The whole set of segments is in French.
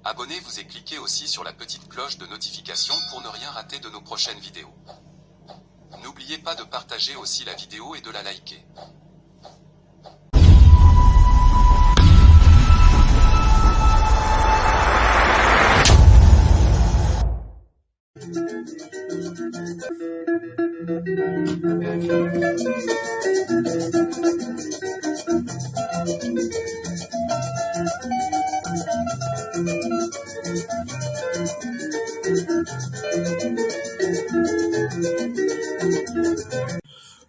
Abonnez-vous et cliquez aussi sur la petite cloche de notification pour ne rien rater de nos prochaines vidéos. N'oubliez pas de partager aussi la vidéo et de la liker.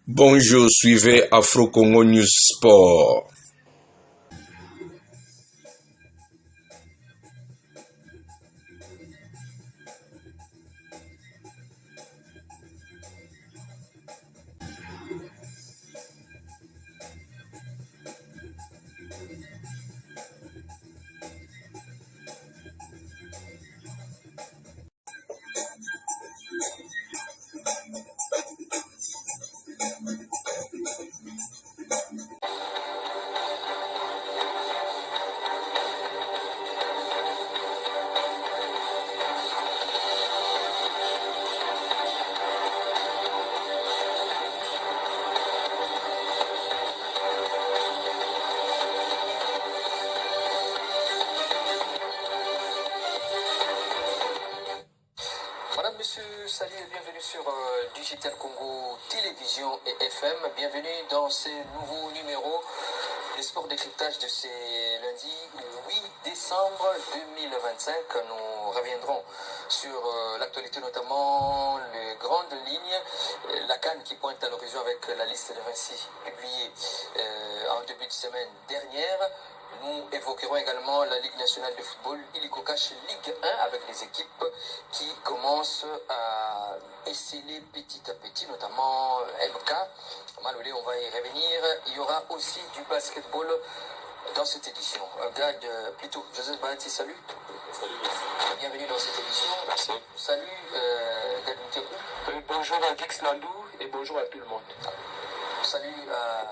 Bonjour, suivez Afro Congo News Sport. Madame, monsieur, salut et bienvenue sur Digital Congo Télévision et FM. Bienvenue dans ce nouveau numéro des sports décryptage de ce lundi 8 décembre 2025. Nous reviendrons sur l'actualité, notamment les grandes lignes, la CAN qui pointe à l'horizon avec la liste de 26 publiée en début de semaine dernière. Nous évoquerons également la Ligue nationale de football, Illico Cash Ligue 1, avec les équipes qui commencent à esseler petit à petit, notamment MK. Malolé, on va y revenir. Il y aura aussi du basketball dans cette édition. Plutôt, Joseph Bahati, salut. Salut, merci. Bienvenue dans cette édition. Merci. Salut, Gad Moukiakou. Bonjour à Gex Landou et bonjour à tout le monde. Salut à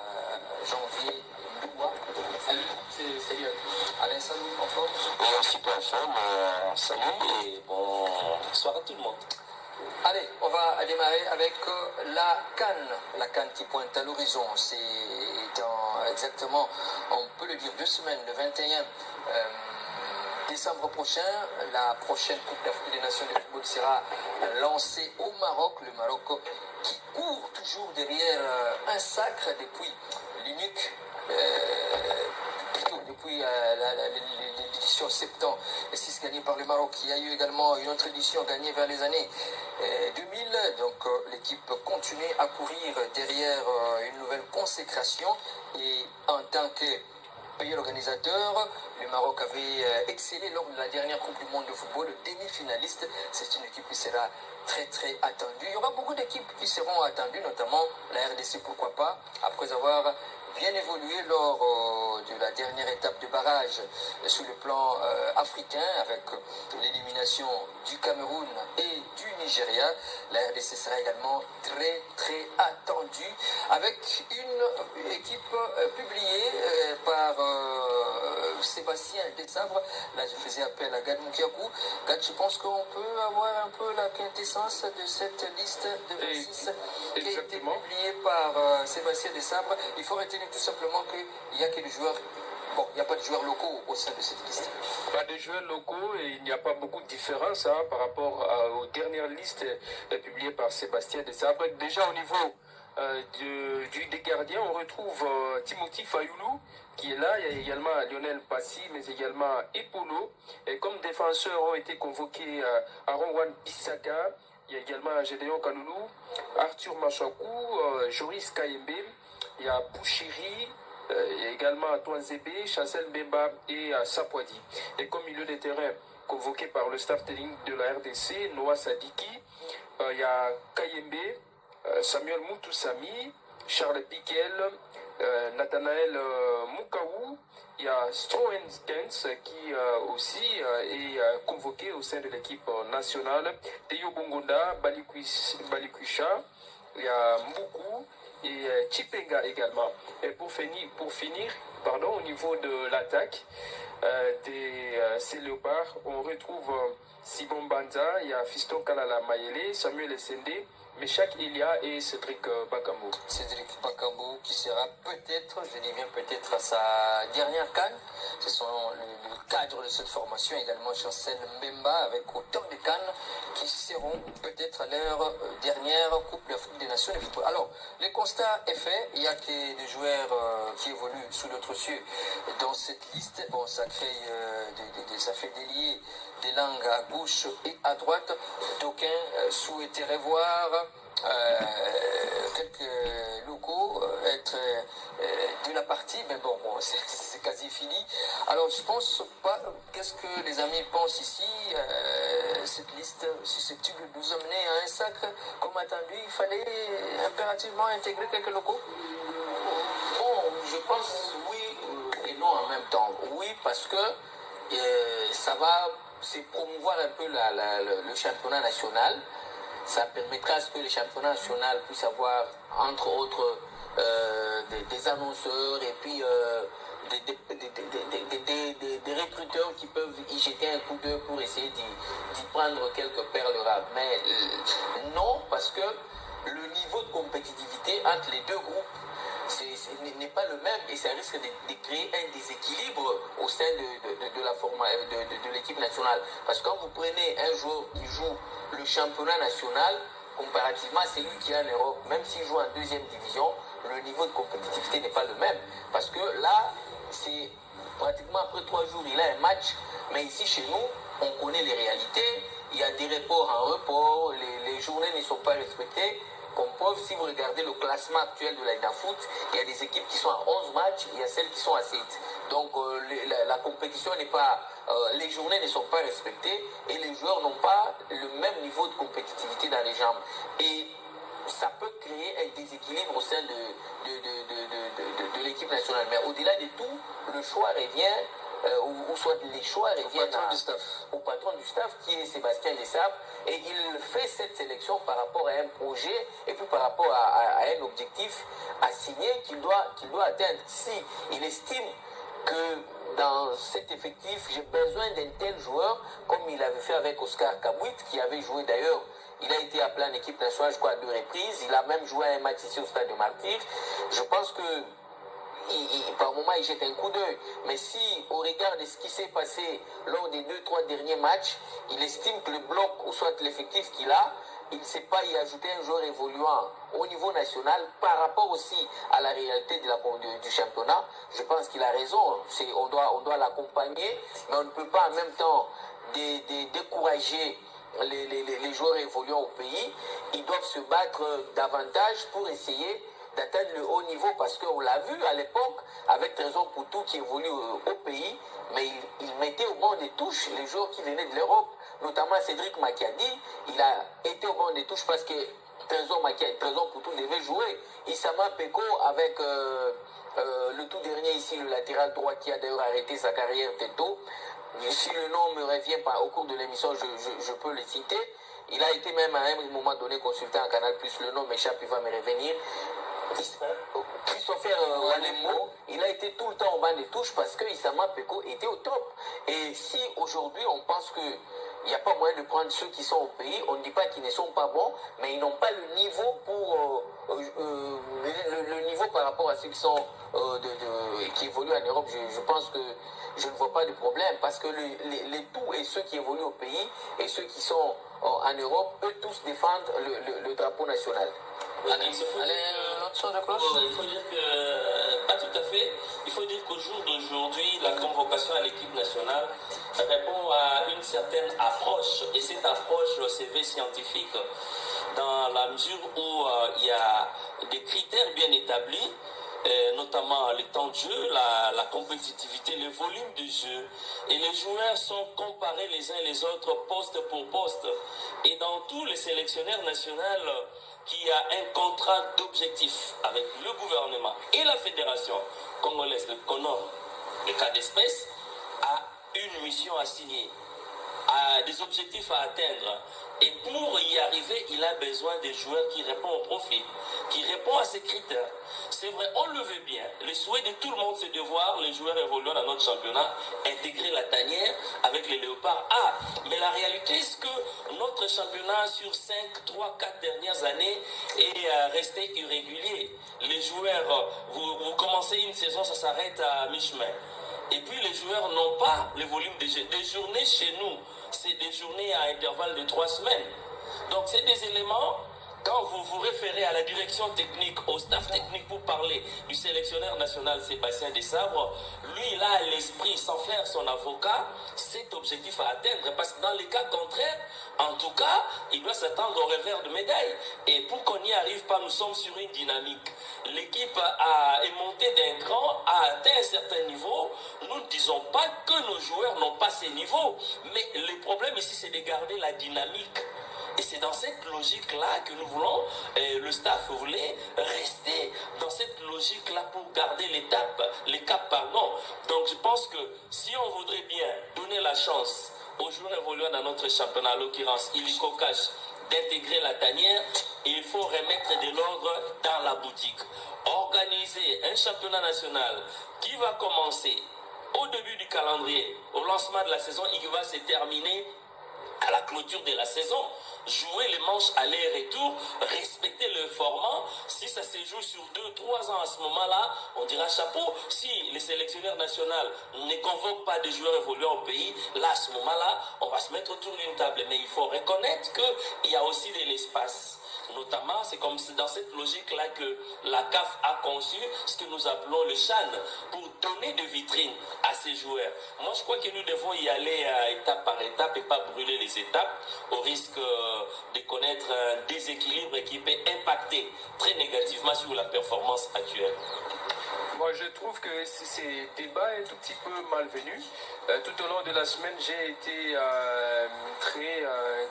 Janvier Loua. Salut à tous. Alain, salut, en forme. Oui, aussi en forme. Salut et bonsoir à tout le monde. Allez, on va démarrer avec la CAN. La CAN qui pointe à l'horizon. C'est dans exactement, on peut le dire, 2 semaines, le 21 décembre prochain. La prochaine Coupe d'Afrique des Nations de football sera lancée au Maroc. Le Maroc qui court toujours derrière un sacre depuis l'unique. Depuis l'édition 76 gagnée par le Maroc. Il y a eu également une autre édition gagnée vers les années 2000. Donc l'équipe continue à courir derrière une nouvelle consécration. Et en tant que pays organisateur, le Maroc avait excellé lors de la dernière Coupe du Monde de football, demi-finaliste. C'est une équipe qui sera très très attendue. Il y aura beaucoup d'équipes qui seront attendues, notamment la RDC, pourquoi pas, après avoir bien évolué lors de la dernière étape de barrage sur le plan africain, avec l'élimination du Cameroun et du Nigeria. La RDC sera également très très attendue, avec une équipe publiée par Sébastien Desabre. Là, je faisais appel à Gad Moukiakou. Gad, je pense qu'on peut avoir un peu la quintessence de cette liste de 26 qui a été publiée par Sébastien Desabre. Il faut retenir tout simplement qu'il n'y a que des joueurs. Bon, il n'y a pas de joueurs locaux au sein de cette liste. Pas de joueurs locaux et il n'y a pas beaucoup de différence par rapport aux dernières listes publiées par Sébastien Desabre. Déjà au niveau des gardiens, on retrouve Timothy Fayoulou qui est là. Il y a également Lionel Passy, mais également Epolo. Et comme défenseurs ont été convoqués Aronwan Bissaka. Il y a également Gédéon Kaloulou, Arthur Machakou, Joris Kayembe. Il y a Bouchiri. Il y a également Antoine Zébé, Chancel Bemba et Sapwadi. Et comme milieu de terrain convoqué par le staff technique de la RDC, Noah Sadiki, il y a Kayembe, Samuel Moutoussami, Charles Piquel, Nathanaël Moukaou, il y a Strohens qui aussi est convoqué au sein de l'équipe nationale, Théo Bongonda, Balikwisha, il y a Mboukou, et Chipenga également. Et pour finir, au niveau de l'attaque, ces léopards. On retrouve Sibon Banza, il y a Fiston Kalala Mayele, Samuel Essendé, Meshak Ilia et Cédric Bakambo. Cédric Bakambo qui sera peut-être, je dis bien peut-être, à sa dernière canne. Ce sont le cadre de cette formation, également Chancel Mbemba, avec autant de cannes qui seront peut-être à leur dernière Coupe d'Afrique des Nations de football. Alors, le constat est fait, il y a que des joueurs qui évoluent sous notre cieux dans cette liste. Bon, ça crée, ça fait délier des langues à gauche et à droite. D'aucuns souhaiteraient voir quelques locaux être de la partie, mais bon c'est quasi fini. Alors je pense pas, qu'est-ce que les amis pensent ici, cette liste susceptible de nous amener à un sacre comme attendu, il fallait impérativement intégrer quelques locaux? Bon, je pense oui et non en même temps. Oui, parce que ça va promouvoir un peu le championnat national. Ça permettra à ce que le championnat national puisse avoir, entre autres, des annonceurs et puis des recruteurs qui peuvent y jeter un coup d'œil pour essayer d'y prendre quelques perles rares. Mais non, parce que le niveau de compétitivité entre les deux groupes n'est pas le même et ça risque de créer un déséquilibre au sein de l'équipe nationale. Parce que quand vous prenez un joueur qui joue le championnat national, comparativement à celui qui est en Europe, même s'il joue en deuxième division, le niveau de compétitivité n'est pas le même. Parce que là, c'est pratiquement après 3 jours, il a un match, mais ici chez nous, on connaît les réalités, il y a des reports en report, les journées ne sont pas respectées. Comme preuve, si vous regardez le classement actuel de la Ligue Foot, il y a des équipes qui sont à 11 matchs, il y a celles qui sont à 7. Donc la compétition n'est pas, les journées ne sont pas respectées et les joueurs n'ont pas le même niveau de compétitivité dans les jambes. Et ça peut créer un déséquilibre au sein de l'équipe nationale. Mais au-delà de tout, le choix revient, ou soit les choix reviennent au patron du staff qui est Sébastien Desabre, et il fait cette sélection par rapport à un projet et puis par rapport à un objectif assigné qu'il doit atteindre. Si il estime que dans cet effectif, j'ai besoin d'un tel joueur, comme il avait fait avec Oscar Kabouit, qui avait joué d'ailleurs, il a été appelé en équipe nationale, je crois, à 2 reprises, il a même joué un match ici au Stade de Martyrs. Je pense que par moment, il jette un coup d'œil. Mais si, au regard de ce qui s'est passé lors des 2-3 derniers matchs, il estime que le bloc, ou soit l'effectif qu'il a, il ne sait pas y ajouter un joueur évoluant au niveau national par rapport aussi à la réalité du championnat, je pense qu'il a raison. On doit l'accompagner, mais on ne peut pas en même temps décourager les joueurs évoluant au pays. Ils doivent se battre davantage pour essayer d'atteindre le haut niveau, parce qu'on l'a vu à l'époque avec Trésor Poutou qui évolue au pays, mais il mettait au banc des touches les joueurs qui venaient de l'Europe, notamment Cédric Makiadi. Il a été au banc des touches parce que Trésor Poutou devait jouer. Issama Peko avec le tout dernier ici, le latéral droit qui a d'ailleurs arrêté sa carrière tôt. Si le nom me revient pas au cours de l'émission, je peux le citer. Il a été même à un moment donné consulté en Canal+, le nom m'échappe, il va me revenir. Christopher Walemo, il a été tout le temps au banc des touches parce que Issama Peko était au top. Et si aujourd'hui on pense qu'il n'y a pas moyen de prendre ceux qui sont au pays, on ne dit pas qu'ils ne sont pas bons, mais ils n'ont pas le niveau le niveau par rapport à ceux qui sont qui évoluent en Europe. Je pense que je ne vois pas de problème, parce que les tout et ceux qui évoluent au pays et ceux qui sont en Europe, eux tous défendent le drapeau national. Il faut dire que, pas tout à fait, il faut dire qu'au jour d'aujourd'hui, la convocation à l'équipe nationale répond à une certaine approche, et cette approche se veut scientifique, dans la mesure où il y a des critères bien établis, notamment le temps de jeu, la compétitivité, le volume du jeu. Et les joueurs sont comparés les uns les autres poste pour poste. Et dans tous les sélectionneurs nationaux qui a un contrat d'objectif avec le gouvernement et la fédération congolaise, le CONOR, le cas d'espèce, a une mission assignée des objectifs à atteindre. Et pour y arriver, il a besoin des joueurs qui répondent au profil, qui répondent à ces critères. C'est vrai, on le veut bien. Le souhait de tout le monde, c'est de voir les joueurs évoluant dans notre championnat intégrer la tanière avec les Léopards A. Mais la réalité, c'est que notre championnat, sur 5, 3, 4 dernières années, est resté irrégulier. Les joueurs, vous commencez une saison, ça s'arrête à mi-chemin. Et puis les joueurs n'ont pas le volume de jeu. Des journées chez nous, c'est des journées à intervalle de 3 semaines. Donc c'est des éléments, quand vous vous référez à la direction technique, au staff technique pour parler du sélectionneur national Sébastien Desabre, lui il a à l'esprit, sans faire son avocat, cet objectif à atteindre. Parce que dans les cas contraires, en tout cas, il doit s'attendre au revers de médaille. Et pour qu'on n'y arrive pas, nous sommes sur une dynamique. L'équipe est montée d'un cran, a atteint un certain niveau. Nous ne disons pas que nos joueurs n'ont pas ces niveaux. Mais le problème ici, c'est de garder la dynamique. Et c'est dans cette logique-là que nous voulons, le staff voulait rester dans cette logique-là pour garder les caps, pardon. Donc je pense que si on voudrait bien donner la chance aux joueurs évoluant dans notre championnat, à l'occurrence Illiko Cash, d'intégrer la tanière, il faut remettre de l'ordre dans la boutique. Organiser un championnat national qui va commencer au début du calendrier, au lancement de la saison, il va se terminer à la clôture de la saison. Jouer les manches aller-retour, respecter le format. Si ça se joue sur 2-3 ans à ce moment-là, on dira chapeau. Si les sélectionneurs nationaux ne convoquent pas des joueurs évoluant au pays, là à ce moment-là, on va se mettre autour d'une table. Mais il faut reconnaître qu'il y a aussi de l'espace. Notamment, c'est comme dans cette logique-là que la CAF a conçu ce que nous appelons le CHAN pour donner de vitrine à ces joueurs. Moi, je crois que nous devons y aller étape par étape et pas brûler les étapes au risque de connaître un déséquilibre qui peut impacter très négativement sur la performance actuelle. Moi, je trouve que ces débats est un tout petit peu malvenu. Tout au long de la semaine, j'ai été très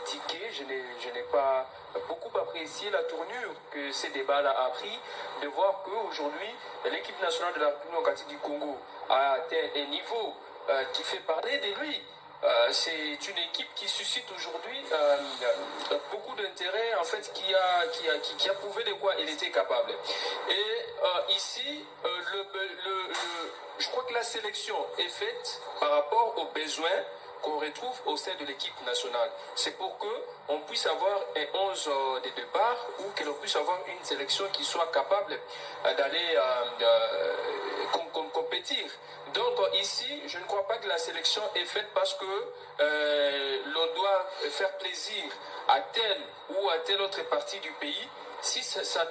tiqué. Je n'ai pas beaucoup apprécié la tournure que ces débats-là a pris, de voir qu'aujourd'hui, l'équipe nationale de la République démocratique du Congo a atteint un niveau qui fait parler de lui. C'est une équipe qui suscite aujourd'hui beaucoup d'intérêt, en fait, qui a prouvé de quoi il était capable. Et ici, je crois que la sélection est faite par rapport aux besoins qu'on retrouve au sein de l'équipe nationale. C'est pour qu'on puisse avoir un 11 de départ ou que l'on puisse avoir une sélection qui soit capable d'aller compétir. Donc ici, je ne crois pas que la sélection est faite parce que l'on doit faire plaisir à telle ou à telle autre partie du pays. Si ça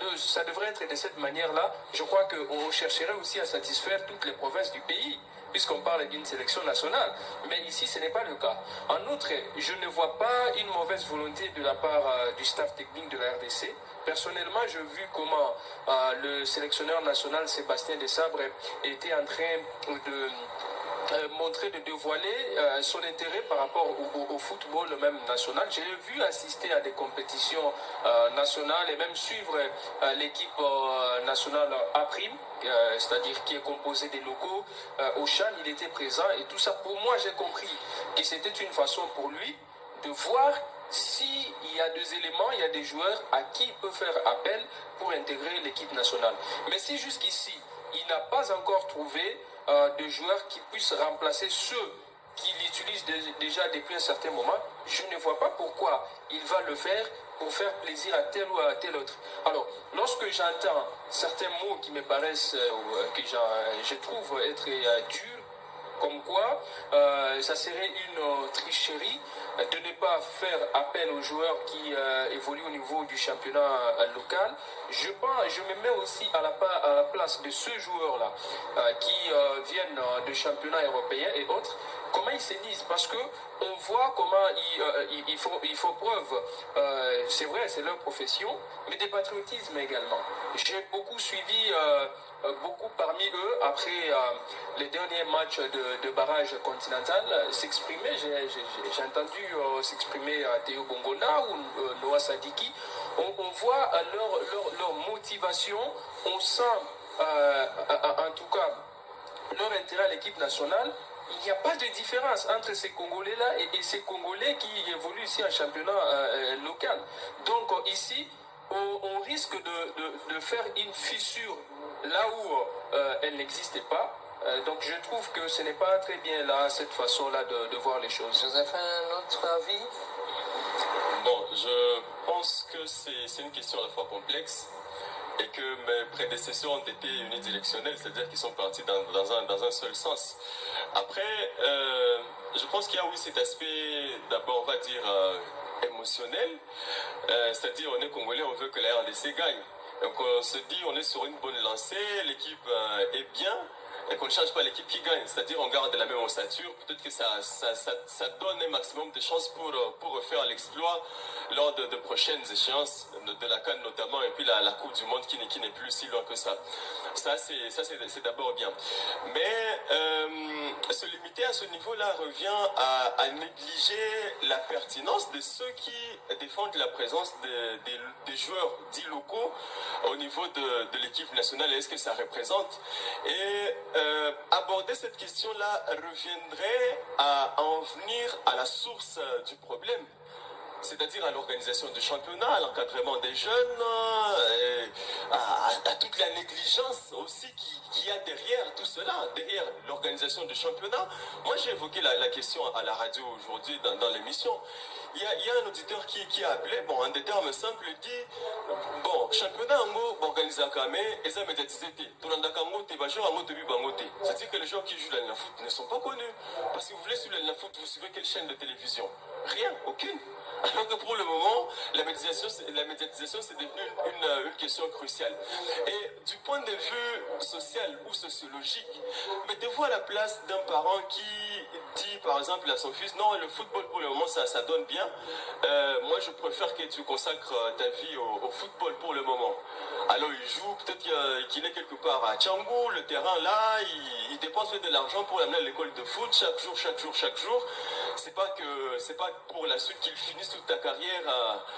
devrait être de cette manière-là, je crois qu'on chercherait aussi à satisfaire toutes les provinces du pays, puisqu'on parle d'une sélection nationale. Mais ici, ce n'est pas le cas. En outre, je ne vois pas une mauvaise volonté de la part du staff technique de la RDC. Personnellement, j'ai vu comment le sélectionneur national Sébastien Desabre était en train de montrer, de dévoiler son intérêt par rapport au football même national. Je l'ai vu assister à des compétitions nationales et même suivre l'équipe nationale A', c'est-à-dire qui est composée des locaux. Au CHAN, il était présent et tout ça, pour moi, j'ai compris que c'était une façon pour lui de voir s'il y a des éléments, il y a des joueurs à qui il peut faire appel pour intégrer l'équipe nationale. Mais si jusqu'ici, il n'a pas encore trouvé de joueurs qui puissent remplacer ceux qu'il utilise déjà depuis un certain moment, je ne vois pas pourquoi il va le faire pour faire plaisir à tel ou à tel autre. Alors, lorsque j'entends certains mots qui me paraissent, que je trouve être durs, comme quoi ça serait une tricherie de ne pas faire appel aux joueurs qui évoluent au niveau du championnat local. Je me mets aussi à la place de ceux joueurs-là qui viennent de championnats européens et autres. Comment ils se disent? Parce que on voit comment ils font preuve, c'est vrai, c'est leur profession, mais de patriotisme également. J'ai beaucoup suivi beaucoup parmi eux, après les derniers matchs de barrage continental, s'exprimer. J'ai entendu s'exprimer Théo Bongona ou Noah Sadiki. On voit leur motivation, on sent en tout cas leur intérêt à l'équipe nationale. il n'y a pas de différence entre ces Congolais-là et ces Congolais qui évoluent ici en championnat local. Donc ici, on risque de faire une fissure là où elle n'existait pas. Donc je trouve que ce n'est pas très bien là, cette façon-là de voir les choses. Joseph, un autre avis? Bon, je pense que c'est une question à la fois complexe et que mes prédécesseurs ont été unidirectionnels, c'est-à-dire qu'ils sont partis dans un seul sens. Après, je pense qu'il y a oui cet aspect, d'abord on va dire émotionnel, c'est-à-dire on est Congolais, on veut que la RDC gagne. Donc on se dit on est sur une bonne lancée, l'équipe est bien, et qu'on ne change pas l'équipe qui gagne, c'est-à-dire on garde la même ossature, peut-être que ça donne un maximum de chances pour refaire l'exploit lors de prochaines échéances, de la CAN notamment, et puis la Coupe du Monde qui n'est plus si loin que ça. Ça c'est d'abord bien. Mais se limiter à ce niveau-là revient à négliger la pertinence de ceux qui défendent la présence des joueurs dits locaux au niveau de l'équipe nationale et est-ce que ça représente. Et aborder cette question-là reviendrait à en venir à la source du problème, c'est-à-dire à l'organisation du championnat, à l'encadrement des jeunes, à toute la négligence aussi qu'il y a derrière tout cela, derrière l'organisation du championnat. Moi j'ai évoqué la question à la radio aujourd'hui dans l'émission. Il y a un auditeur qui a appelé, bon, en des termes simples, il dit, bon, championnat organisé à Kame, et ça médiatisé. C'est-à-dire que les gens qui jouent la foot ne sont pas connus. Parce que vous voulez suivre la foot, vous suivez quelle chaîne de télévision? Rien, aucune. Alors que pour le moment, la médiatisation c'est devenu une question cruciale. Et du point de vue social ou sociologique, mettez-vous à la place d'un parent qui dit par exemple à son fils, non, le football pour le moment ça donne bien, moi je préfère que tu consacres ta vie au football pour le moment. Alors il joue, peut-être qu'il est quelque part à Tchangou, le terrain là, il dépense de l'argent pour l'amener à l'école de foot chaque jour. C'est pas pour la suite qu'il finisse toute ta carrière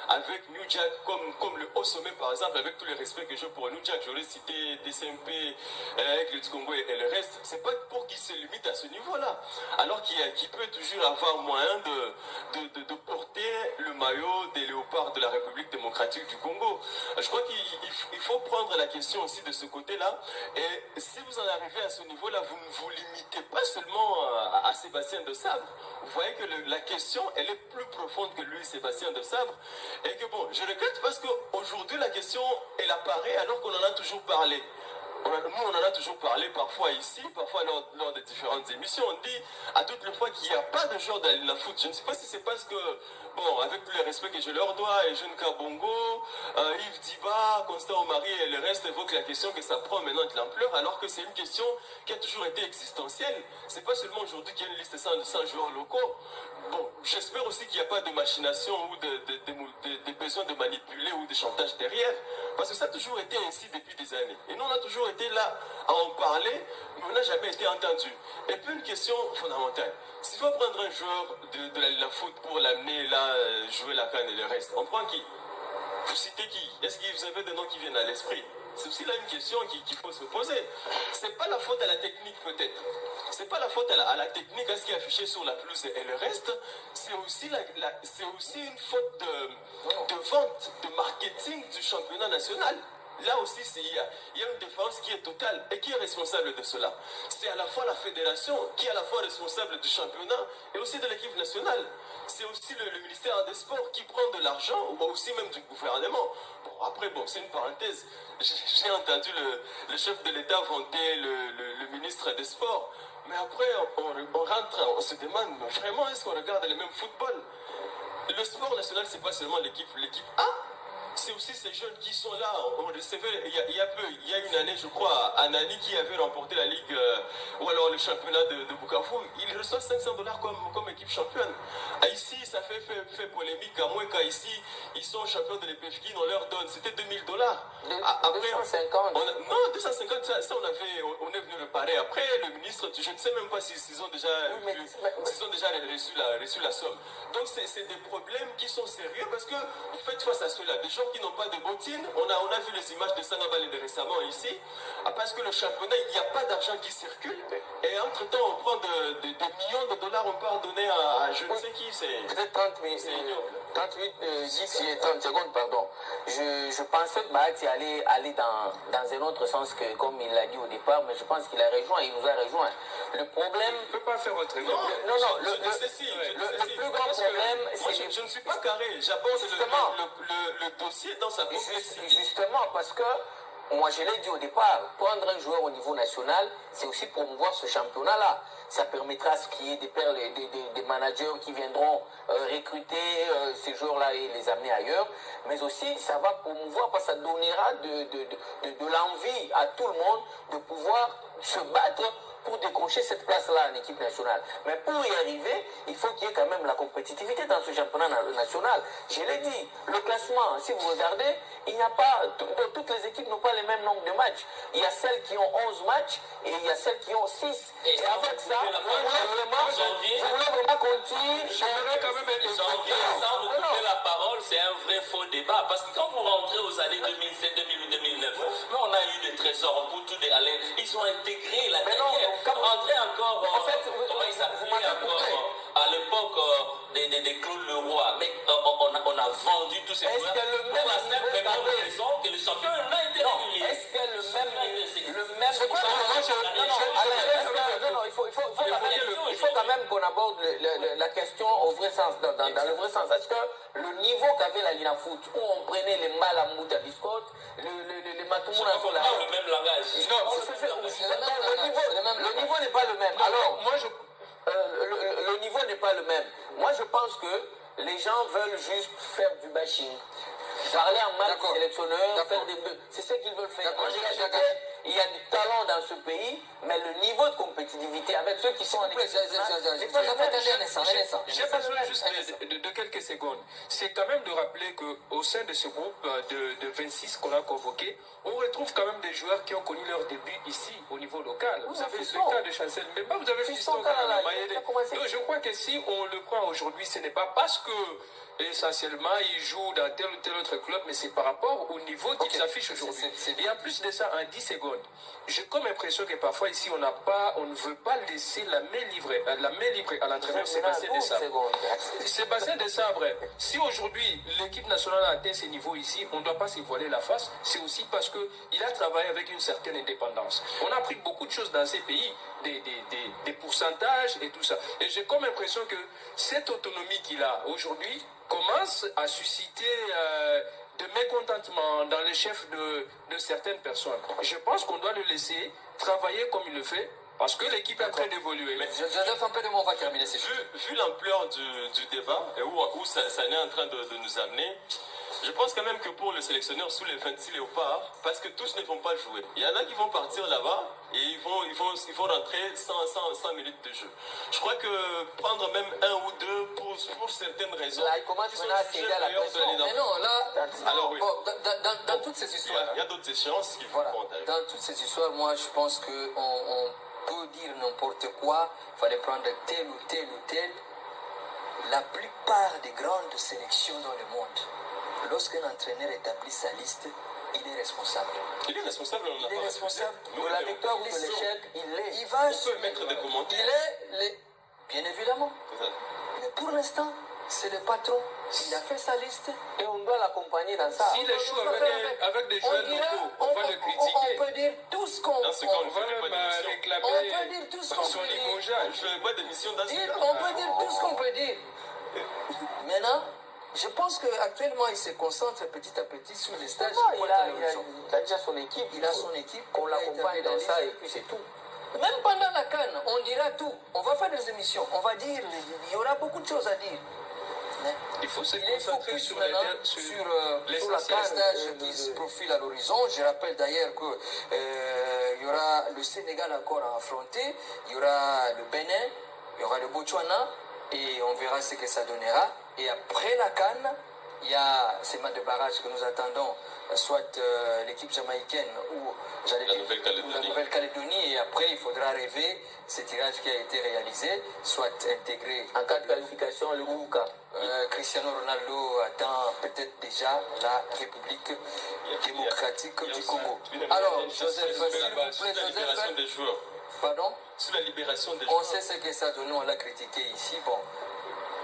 avec New Jack comme le haut sommet par exemple, avec tous les respects que j'ai pour New Jack, j'aurais cité DCMP, avec le Congo et le reste, c'est pas pour qu'il se limite à ce niveau-là, alors qu'il peut toujours avoir moyen de porter le maillot des léopards de la République démocratique du Congo. Je crois qu'il faut prendre la question aussi de ce côté-là, et si vous en arrivez à ce niveau-là, vous ne vous limitez pas seulement à Sébastien de Sabre. Vous voyez que la question, elle est plus profonde que lui, Sébastien de Sabre, et que bon, je regrette parce qu'aujourd'hui la question, elle apparaît alors qu'on en a toujours parlé. Nous, on en a toujours parlé parfois ici, parfois lors de différentes émissions. On dit à toutes les fois qu'il n'y a pas de joueurs dans la foot. Je ne sais pas si c'est parce que, bon, avec tous les respects que je leur dois, et Jeune Kabongo, Yves Diba, Constant Omari et le reste évoquent la question que ça prend maintenant de l'ampleur, alors que c'est une question qui a toujours été existentielle. C'est pas seulement aujourd'hui qu'il y a une liste de 100 joueurs locaux. Bon, j'espère aussi qu'il n'y a pas de machination ou de besoin de manipuler ou de chantage derrière, parce que ça a toujours été ainsi depuis des années. Et nous, on a toujours été là à en parler, mais on n'a jamais été entendu. Et puis une question fondamentale. S'il faut prendre un joueur de la foot pour l'amener là, jouer la CAN et le reste, on prend qui? Vous citez qui? Est-ce que vous avez des noms qui viennent à l'esprit? C'est aussi là une question qu'il faut se poser. C'est pas la faute à la technique peut-être. C'est pas la faute à la technique, à ce qui est affiché sur la pelouse et le reste. C'est aussi une faute de vente, de marketing du championnat national. Là aussi, il y a une défense qui est totale. Et qui est responsable de cela? C'est à la fois la fédération qui est à la fois responsable du championnat et aussi de l'équipe nationale. C'est aussi le ministère des Sports qui prend de l'argent, ou aussi même du gouvernement. Bon, après, bon, c'est une parenthèse. J'ai entendu le chef de l'État vanter le ministre des Sports. Mais après, on rentre, on se demande, vraiment, est-ce qu'on regarde le même football? Le sport national, c'est pas seulement l'équipe A. C'est aussi ces jeunes qui sont là. On recevait, il y a une année, je crois, Anani qui avait remporté la Ligue, ou alors le championnat de Bukavu. Il reçoit $500 comme équipe championne. Ici, ça fait polémique. À moins qu'ici, ils sont champions de l'EPFG, on leur donne. C'était $2000. Après, 250. Non, 250, ça on est venu réparer. Après, le ministre, je ne sais même pas s'ils ont déjà, reçu la somme. Donc, c'est des problèmes qui sont sérieux parce que vous faites face à cela. Des gens joueurs qui n'ont pas de bottines. On a vu les images de Sangabale récemment ici. Parce que le championnat, il n'y a pas d'argent qui circule. Et entre-temps, on prend des millions de dollars, on peut en donner à je ne sais qui. Peut-être 38 et 30 secondes, pardon. Je pensais que Bahati allait aller dans un autre sens que comme il l'a dit au départ, mais je pense qu'il a rejoint, il nous a rejoint. Le problème... Je ne peux pas faire autrement. Non, le plus grand problème, c'est... Je ne suis pas carré, j'aborde le dossier dans sa complexité. Justement, parce que, moi je l'ai dit au départ, prendre un joueur au niveau national, c'est aussi promouvoir ce championnat-là. Ça permettra à ce qu'il y ait des managers qui viendront recruter ces joueurs-là et les amener ailleurs. Mais aussi, ça va promouvoir, parce que ça donnera de l'envie à tout le monde de pouvoir se battre pour décrocher cette place-là en équipe nationale. Mais pour y arriver, il faut qu'il y ait quand même la compétitivité dans ce championnat national. Je l'ai dit, le classement, si vous regardez, il n'y a pas, toutes les équipes n'ont pas le même nombre de matchs. Il y a celles qui ont 11 matchs et il y a celles qui ont 6. Et avec ça, je voulais vraiment qu'on tire. J'aimerais quand même être sans vous couper la parole, c'est un vrai faux débat. Parce que quand vous rentrez aux années 2007, 2008, 2009, mais on a eu des trésors pour tout aller. Ils ont intégré la dernière. Rentrer encore, en fait, comment il s'appelait encore à l'époque des Claude Leroy. Mais on a vendu tous ces joueurs pour la simple et bonne raison que le championnat a été régulier. Est-ce que le même il faut quand même qu'on aborde la question au vrai sens, dans le vrai sens. Est-ce que le niveau qu'avait la Lina Foot, où on prenait les Malamouts à biscotte, les Matoumouna sur la... le même langage. Le niveau n'est pas le même. Alors, moi, le niveau n'est pas le même. Moi, je pense que les gens veulent juste faire du bashing. Parler en mal des sélectionneurs, faire des... C'est ce qu'ils veulent faire. Il y a du talent dans ce pays, mais le niveau de compétitivité avec ceux qui sont en équipe... J'ai besoin juste de quelques secondes. C'est quand même de rappeler qu'au sein de ce groupe de 26 qu'on a convoqué, on retrouve quand même des joueurs qui ont connu leur début ici, au niveau local. Vous avez le cas de Chancel Mbemba, vous avez Fiston Kalala Mayele. Donc je crois que si on le prend aujourd'hui, ce n'est pas parce que essentiellement il joue dans tel ou tel autre club, mais c'est par rapport au niveau qu'il s'affiche aujourd'hui. Et en plus de ça, en 10 secondes, j'ai comme l'impression que parfois ici on ne veut pas laisser la main libre à l'entraîneur Sébastien Desabre. Sébastien Desabre, si aujourd'hui l'équipe nationale a atteint ces niveaux ici, on ne doit pas se voiler la face. C'est aussi parce qu'il a travaillé avec une certaine indépendance. On a appris beaucoup de choses dans ces pays, des pourcentages et tout ça. Et j'ai comme l'impression que cette autonomie qu'il a aujourd'hui commence à susciter de mécontentement dans les chefs de certaines personnes. Je pense qu'on doit le laisser travailler comme il le fait, parce que l'équipe est en train d'évoluer. Joseph, un peu de mots, on va terminer. Vu l'ampleur du débat et où ça est en train de nous amener, je pense quand même que pour le sélectionneur sous les 26 léopards, parce que tous ne vont pas jouer. Il y en a qui vont partir là-bas et ils vont rentrer sans minutes de jeu. Je crois que prendre même un ou deux pour certaines raisons. Là, il commence à céder à la pression. Mais non, là, alors, oui. dans toutes ces histoires. Il y a d'autres échéances qui vont compter. Dans toutes ces histoires, moi, je pense qu'on peut dire n'importe quoi. Il fallait prendre tel ou tel ou tel. La plupart des grandes sélections dans le monde, lorsqu'un entraîneur établit sa liste, il est responsable. Il est responsable, il est responsable de la victoire ou de l'échec. Il va on peut mettre des commentaires. Bien évidemment. Mais pour l'instant, c'est le patron. Il a fait sa liste et on doit l'accompagner dans ça. S'il échoue avec des joueurs locaux, on va le critiquer. On peut dire tout ce qu'on veut. On va même réclamer on peut dire tout ce qu'on son peut dire. limogeage. Je ne veux pas d'émission dans ce cas. On peut dire tout ce qu'on peut dire. Maintenant, je pense qu'actuellement, il se concentre petit à petit sur les stages. Il a déjà son équipe. Il a son équipe. Qu'on l'accompagne dans ça et puis c'est tout. Même pendant la CAN, on dira tout. On va faire des émissions. On va dire, il y aura beaucoup de choses à dire. Mais il faut se concentrer sur la stage qui se profile à l'horizon. Je rappelle d'ailleurs qu'il y aura le Sénégal encore à affronter. Il y aura le Bénin. Il y aura le Botswana. Et on verra ce que ça donnera. Et après la CAN, il y a ces matchs de barrage que nous attendons, soit l'équipe jamaïcaine ou la Nouvelle-Calédonie. Et après, il faudra rêver ce tirage qui a été réalisé, soit intégré en cas de qualification, le groupe K. Cristiano Ronaldo attend peut-être déjà la République démocratique du Congo. Alors, Joseph, s'il vous plaît, Joseph. Des joueurs. Pardon? Sur la libération des On joueurs. sait ce que ça donne, on l'a critiqué ici. Bon,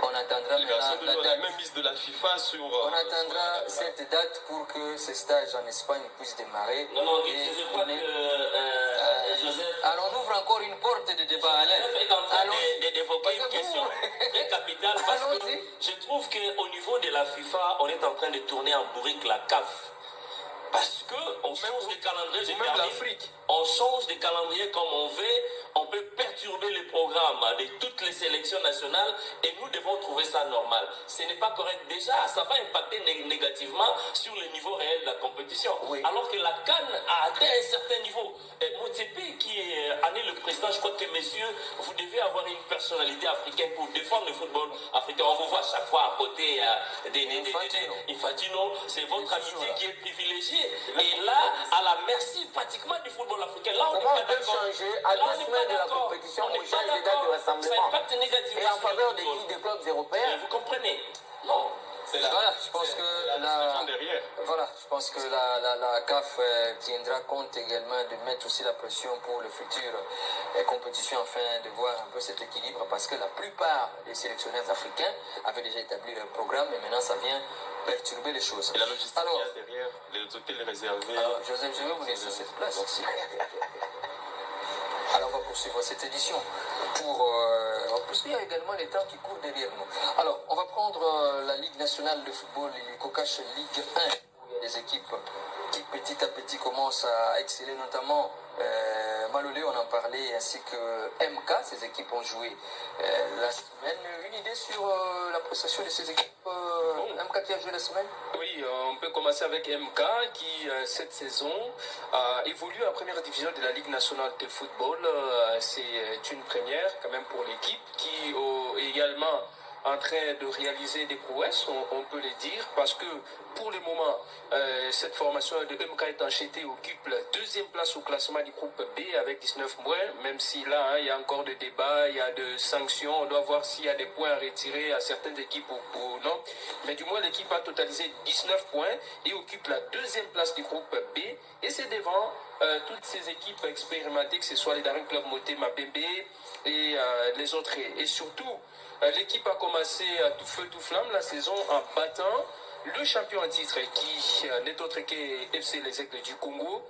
on attendra La libération maintenant des la joueurs, la date. même mise de la FIFA sur. On attendra cette date pour que ce stage en Espagne puisse démarrer. Non, Et je on crois est- que Joseph. Alors, on ouvre encore une porte de débat, Alain. Joseph est en train Allons-y. d'évoquer une Parce que question vous- très capitale parce que Allons-y. je trouve qu'au niveau de la FIFA, on est en train de tourner en bourrique la CAF. Parce qu'on change de calendrier, je Ou même termine. l'Afrique. On change de calendrier comme on veut, on peut perturber le programme de toutes les sélections nationales et nous devons trouver ça normal. Ce n'est pas correct. Déjà, ça va impacter négativement sur le niveau réel de la compétition. Oui. Alors que la CAN a atteint un certain niveau. Et Motsepe, qui est année le président, je crois que messieurs, vous devez avoir une personnalité africaine pour défendre le football africain. On vous voit à chaque fois à côté Infantino. C'est votre amitié qui est privilégiée. Et là, à la merci pratiquement du football africain. Là, on n'est Comment pas on peut d'accord. changer à Là, on 2 n'est semaines pas de la d'accord. compétition On n'est où pas change les dates de d'accord. rassemblement Ça impacte négativement et en sur le faveur des football. qui des clubs européens? Vous comprenez? Non. Voilà, je pense que la, derrière. voilà, je pense que la CAF tiendra compte également de mettre aussi la pression pour le futur compétition afin de voir un peu cet équilibre parce que la plupart des sélectionneurs africains avaient déjà établi leur programme et maintenant ça vient perturber les choses. Et la logistique Alors, qu'il y a derrière, les hôtels réservés. alors, Joseph, je vais vous laisser cette place aussi. Alors on va poursuivre cette édition en plus il y a également les temps qui courent derrière nous. Alors on va prendre la Ligue nationale de football et les Cocache Ligue 1 où il y a des équipes qui petit à petit commencent à exceller, notamment Malolé, on en parlait, ainsi que MK. Ces équipes ont joué la semaine. Une idée sur la prestation de ces équipes MK qui a joué la semaine? Oui, on peut commencer avec MK qui, cette saison, évolue en première division de la Ligue nationale de football. C'est une première quand même pour l'équipe qui est également en train de réaliser des prouesses, on peut le dire, parce que pour le moment, cette formation de MK Étanchété occupe la deuxième place au classement du groupe B avec 19 points, même si là, il y a encore des débats, il y a des sanctions, on doit voir s'il y a des points à retirer à certaines équipes ou non. Mais du moins, l'équipe a totalisé 19 points et occupe la deuxième place du groupe B, et c'est devant toutes ces équipes expérimentées, que ce soit les Daring Club Motema Bembe et les autres. Et surtout, l'équipe a commencé à tout feu, tout flamme la saison en battant le champion en titre qui n'est autre que FC Les Aigles du Congo.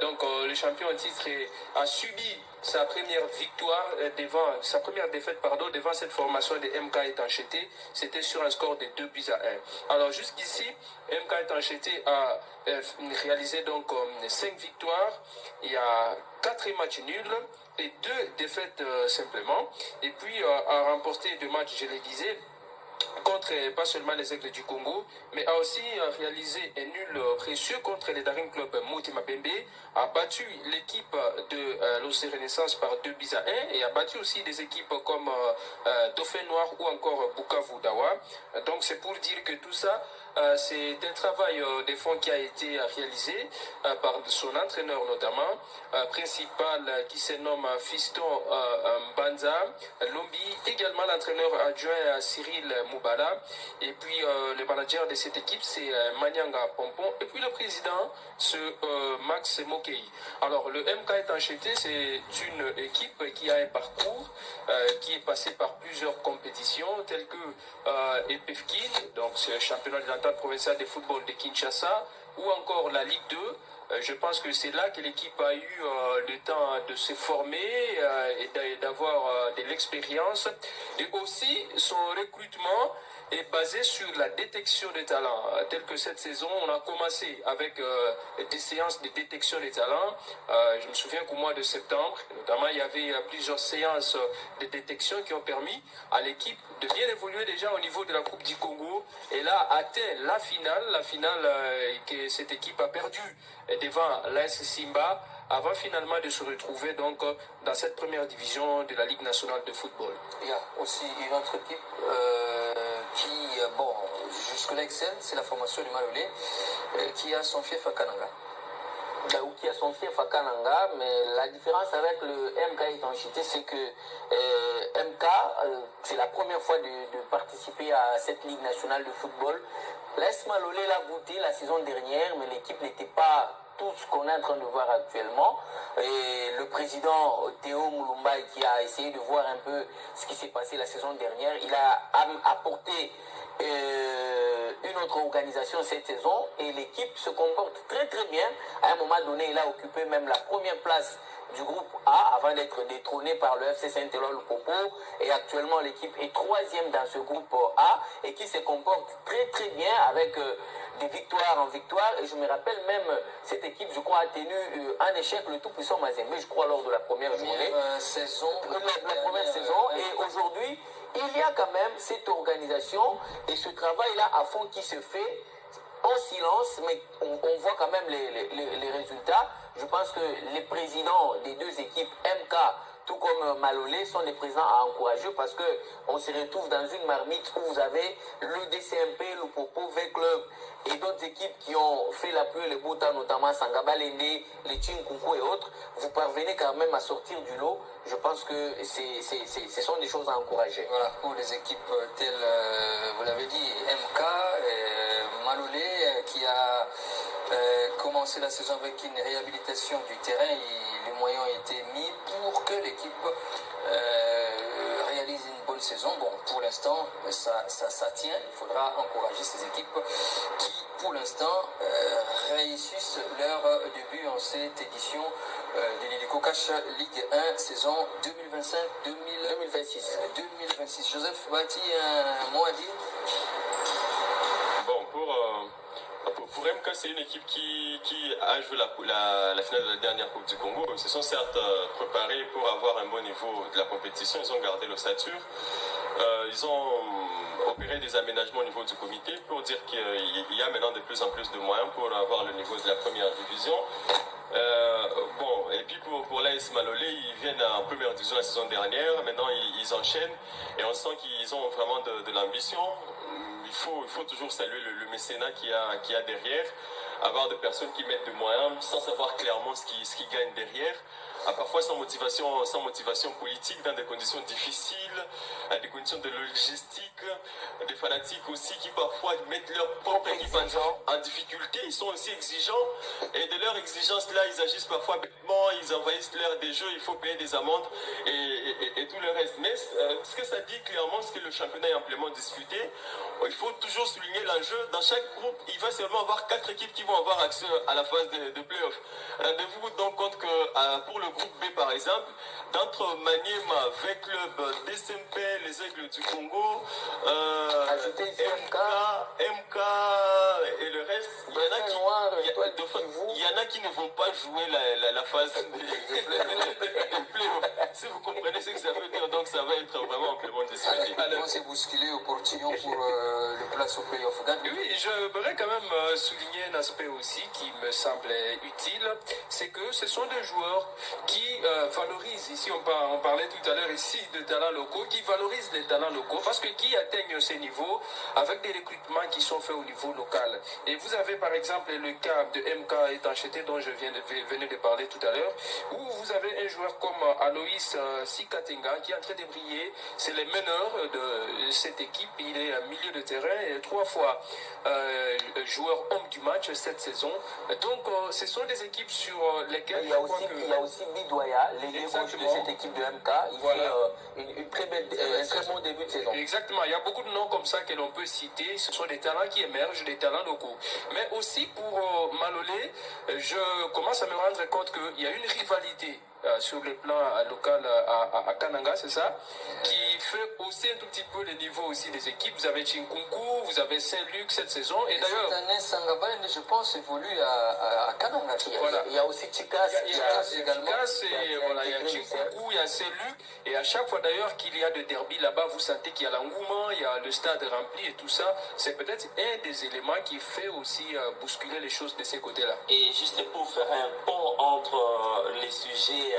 Donc le champion en titre a subi sa première victoire sa première défaite devant cette formation de MK Étanchété. C'était sur un score de 2-1. Alors jusqu'ici, MK Étanchété a réalisé donc 5 victoires. Il y a 4 matchs nuls et 2 défaites simplement. Et puis a remporté 2 matchs, je le disais, contre pas seulement les Aigles du Congo, mais a aussi réalisé un nul précieux contre les Daring Club Motema Bembe, a battu l'équipe de l'OC Renaissance par 2-1 et a battu aussi des équipes comme Dauphin Noir ou encore Bukavu Dawa. Donc c'est pour dire que tout ça, c'est un travail de fond qui a été réalisé par son entraîneur notamment, principal qui se nomme Fiston Mbanza Lombi, également l'entraîneur adjoint Cyril Moubala, et puis le manager de cette équipe c'est Manyanga Pompon, et puis le président c'est Max Mokei. Alors le MK Étanchété, c'est une équipe qui a un parcours qui est passé par plusieurs compétitions telles que EPFKIN, donc c'est le championnat de l'entente provinciale de football de Kinshasa, ou encore la Ligue 2. Je pense que c'est là que l'équipe a eu le temps de se former et d'avoir de l'expérience. Et aussi, son recrutement est basé sur la détection des talents. Tel que cette saison, on a commencé avec des séances de détection des talents. Je me souviens qu'au mois de septembre, notamment, il y avait plusieurs séances de détection qui ont permis à l'équipe de bien évoluer déjà au niveau de la Coupe du Congo. Et là, atteint la finale que cette équipe a perdue devant l'AS Simba, avant finalement de se retrouver donc dans cette première division de la Ligue nationale de football. Il y a aussi une autre équipe qui, bon, jusque-là excelle, c'est la formation du Malolé, qui a son fief à Kananga. Ou qui a son fief à Kananga, mais la différence avec le MK Étanchété, c'est que MK, c'est la première fois de participer à cette Ligue nationale de football. L'AS Malolé l'a goûté la saison dernière, mais l'équipe n'était pas tout ce qu'on est en train de voir actuellement. Et le président Théo Moulumbaï, qui a essayé de voir un peu ce qui s'est passé la saison dernière, il a apporté une autre organisation cette saison et l'équipe se comporte très très bien. À un moment donné, il a occupé même la première place du groupe A avant d'être détrôné par le FC Saint-Éloi-le-Popo, et actuellement l'équipe est troisième dans ce groupe A et qui se comporte très très bien avec des victoires en victoire. Et je me rappelle même cette équipe, je crois, a tenu un échec le tout puissant Mazembe, je crois, lors de la première journée, saison, la première saison. Et aujourd'hui, il y a quand même cette organisation et ce travail-là à fond qui se fait en silence, mais on voit quand même les résultats. Je pense que les présidents des deux équipes, MK tout comme Malolé, sont des présidents à encourager parce qu'on se retrouve dans une marmite où vous avez le DCMP, le Popo, V-Club et d'autres équipes qui ont fait la pluie et le beau temps, notamment Sangaba Lende, les Chinkunku et autres. Vous parvenez quand même à sortir du lot. Je pense que ce sont des choses à encourager. Voilà, pour les équipes telles, vous l'avez dit, MK, Malolé, qui a commencé la saison avec une réhabilitation du terrain. Les moyens ont été mis pour que l'équipe réalise une bonne saison. Bon, pour l'instant, ça tient. Il faudra encourager ces équipes qui, pour l'instant, réussissent leur début en cette édition de l'Hélico Cash Ligue 1, saison 2025-2026. 2026. Joseph Bati, un mot à dire? Bon, pour MK, c'est une équipe qui a joué la finale de la dernière Coupe du Congo. Ils se sont certes préparés pour avoir un bon niveau de la compétition. Ils ont gardé l'ossature. Ils ont opéré des aménagements au niveau du comité pour dire qu'il y a maintenant de plus en plus de moyens pour avoir le niveau de la première division. Bon, et puis pour l'AS Malolé, ils viennent en première division la saison dernière. Maintenant, ils enchaînent et on sent qu'ils ont vraiment de l'ambition. Il faut toujours saluer le mécénat qu'il y a derrière, avoir des personnes qui mettent des moyens sans savoir clairement ce qu'ils gagnent derrière, parfois sans motivation politique, dans des conditions difficiles, des conditions de logistique, des fanatiques aussi qui parfois mettent leur propre équipe en difficulté. Ils sont aussi exigeants et de leur exigence là, ils agissent parfois bêtement, ils envahissent l'heure des jeux, il faut payer des amendes et tout le reste. Mais ce que ça dit clairement, c'est que le championnat est amplement disputé. Il faut toujours souligner l'enjeu. Dans chaque groupe, il va seulement avoir 4 équipes qui vont avoir accès à la phase de play-off. Rendez-vous donc compte que pour le groupe B, par exemple, d'entre Maniema, V-Club, DCMP, les Aigles du Congo, MK et le reste, il y en a qui ne vont pas jouer la phase de play-off. Si vous comprenez ce que ça veut dire, donc ça va être vraiment amplement disputé. On s'est bousculé au portillon pour le place au play-off. Oui, je voudrais quand même souligner un aspect aussi qui me semble utile, c'est que ce sont des joueurs qui valorisent, ici on parlait tout à l'heure ici de talents locaux, qui valorisent les talents locaux parce que qui atteignent ces niveaux avec des recrutements qui sont faits au niveau local. Et vous avez par exemple le cas de MK Étancheté dont je venais de parler tout à l'heure, où vous avez un joueur comme Aloïs Sikatenga qui est en train de briller. C'est le meneur de cette équipe. Il est milieu de terrain et 3 fois joueur homme du match cette saison. Donc ce sont des équipes sur lesquelles il y a aussi Bidoya, l'ailier gauche de cette équipe de MK. Il fait un très bon début de saison. Exactement. Il y a beaucoup de noms comme ça que l'on peut citer. Ce sont des talents qui émergent, des talents locaux. Mais aussi pour Malolé, je commence à me rendre compte qu'il y a une rivalité sur le plan local à Kananga, c'est ça, qui fait aussi un tout petit peu le niveau aussi des équipes. Vous avez Chinkunku, vous avez Saint-Luc cette saison. Et d'ailleurs, cette année, Sangaba, je pense, évolue à Kananga. Voilà. Il y a aussi Chikas également. Il y a Chinkunku, il y a Saint-Luc. Et à chaque fois d'ailleurs qu'il y a de derby là-bas, vous sentez qu'il y a l'engouement, il y a le stade rempli et tout ça. C'est peut-être un des éléments qui fait aussi bousculer les choses de ces côtés-là. Et juste pour faire un pont entre les sujets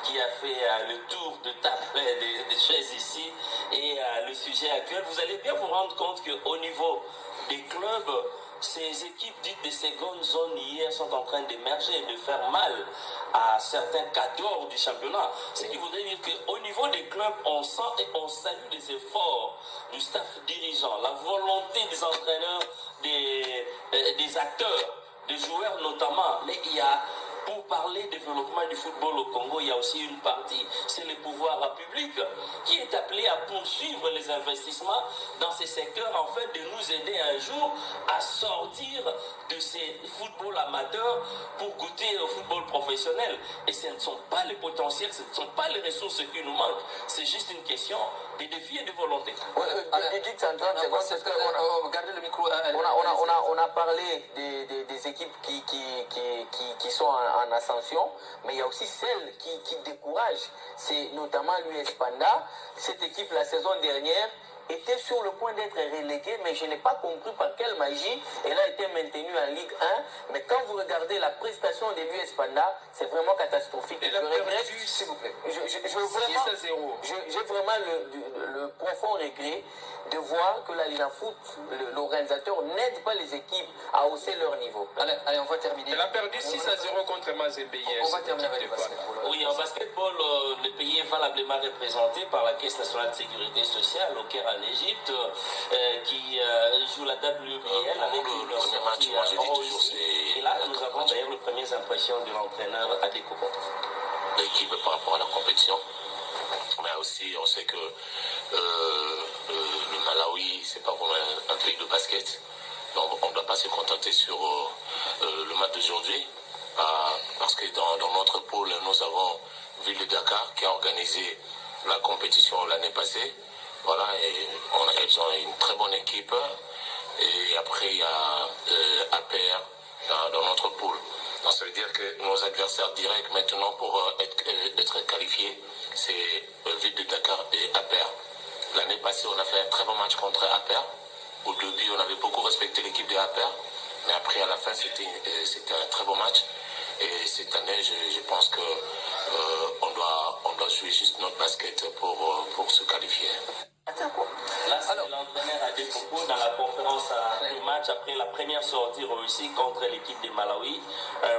qui a fait le tour de table des chaises ici et le sujet actuel, vous allez bien vous rendre compte qu'au niveau des clubs, ces équipes dites de seconde zone hier sont en train d'émerger et de faire mal à certains cadors du championnat. Ce qui voudrait dire qu'au niveau des clubs, on sent et on salue les efforts du staff dirigeant, la volonté des entraîneurs, des acteurs, des joueurs notamment. Mais il y a, pour parler développement du football au Congo, il y a aussi une partie, c'est le pouvoir public qui est appelé à poursuivre les investissements dans ces secteurs afin de nous aider un jour à sortir de ces footballs amateurs pour goûter au football professionnel. Et ce ne sont pas les potentiels, ce ne sont pas les ressources qui nous manquent, c'est juste une question de défis et de volonté. On a parlé des équipes qui sont en ascension, mais il y a aussi celles qui découragent. C'est notamment l'US Panda. Cette équipe, la saison dernière, était sur le point d'être reléguée, mais je n'ai pas compris par quelle magie elle a été maintenue en Ligue 1. Mais quand vous regardez la prestation de l'US Panda, c'est vraiment catastrophique. Elle a perdu, s'il vous plaît. J'ai vraiment le profond regret de voir que la Ligue Foot, l'organisateur, n'aide pas les équipes à hausser leur niveau. Allez, on va terminer. Elle a perdu 6-0 contre Mazembe hier. On va terminer avec le basketball. Oui, en basketball, le pays est valablement représenté par la Caisse nationale de sécurité sociale au Caire en Égypte, qui joue la WBL avec une sortie réussie. Et là, nous avons d'ailleurs les premières impressions de l'entraîneur Adeko. L'équipe par rapport à la compétition. Mais aussi, on sait que le Malawi, c'est pas vraiment un pays de basket. Donc, on ne doit pas se contenter sur le match d'aujourd'hui. Parce que dans notre pôle, nous avons Ville de Dakar qui a organisé la compétition l'année passée. Voilà, et elles ont une très bonne équipe. Et après, il y a APR dans notre pôle. Donc, ça veut dire que nos adversaires directs maintenant pour être qualifiés, c'est Ville de Dakar et APR. L'année passée, on a fait un très bon match contre APR. Au début, on avait beaucoup respecté l'équipe de APR. Mais après, à la fin, c'était un très bon match. Et cette année, je pense que on doit jouer juste notre basket pour se qualifier. Là, c'est l'entraîneur Adekoko dans la conférence à match après la première sortie réussie contre l'équipe de Malawi.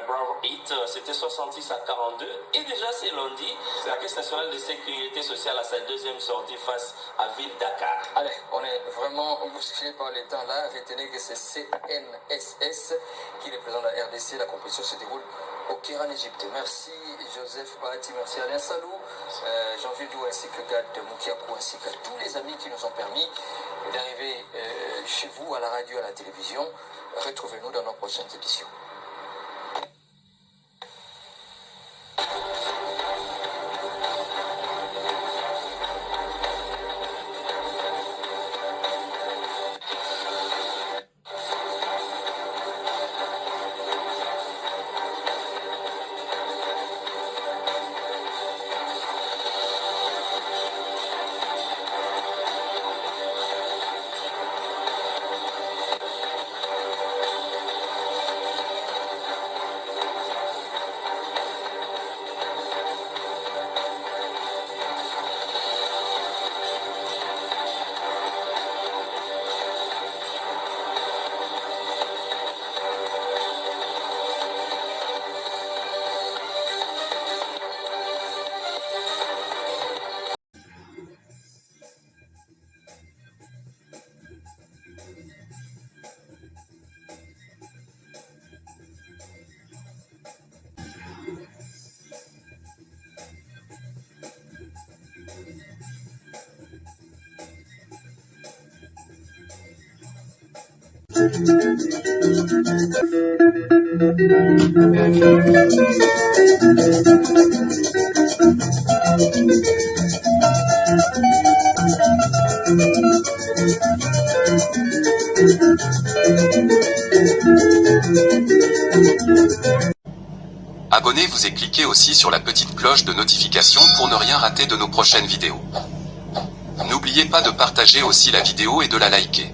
Bravo Hit, c'était 66-42. Et déjà, c'est lundi, la Caisse nationale de sécurité sociale a sa deuxième sortie face à Ville Dakar. Allez, on est vraiment bousculé par les temps là. Retenez que c'est CNSS qui représente la RDC. La compétition se déroule au Caire en Égypte. Merci Joseph Bahati, merci Alain Salou, Jean-Philippe Dou ainsi que Gad Moukiakou ainsi que tous les amis qui nous ont permis d'arriver chez vous à la radio, à la télévision. Retrouvez-nous dans nos prochaines éditions. Abonnez-vous et cliquez aussi sur la petite cloche de notification pour ne rien rater de nos prochaines vidéos. N'oubliez pas de partager aussi la vidéo et de la liker.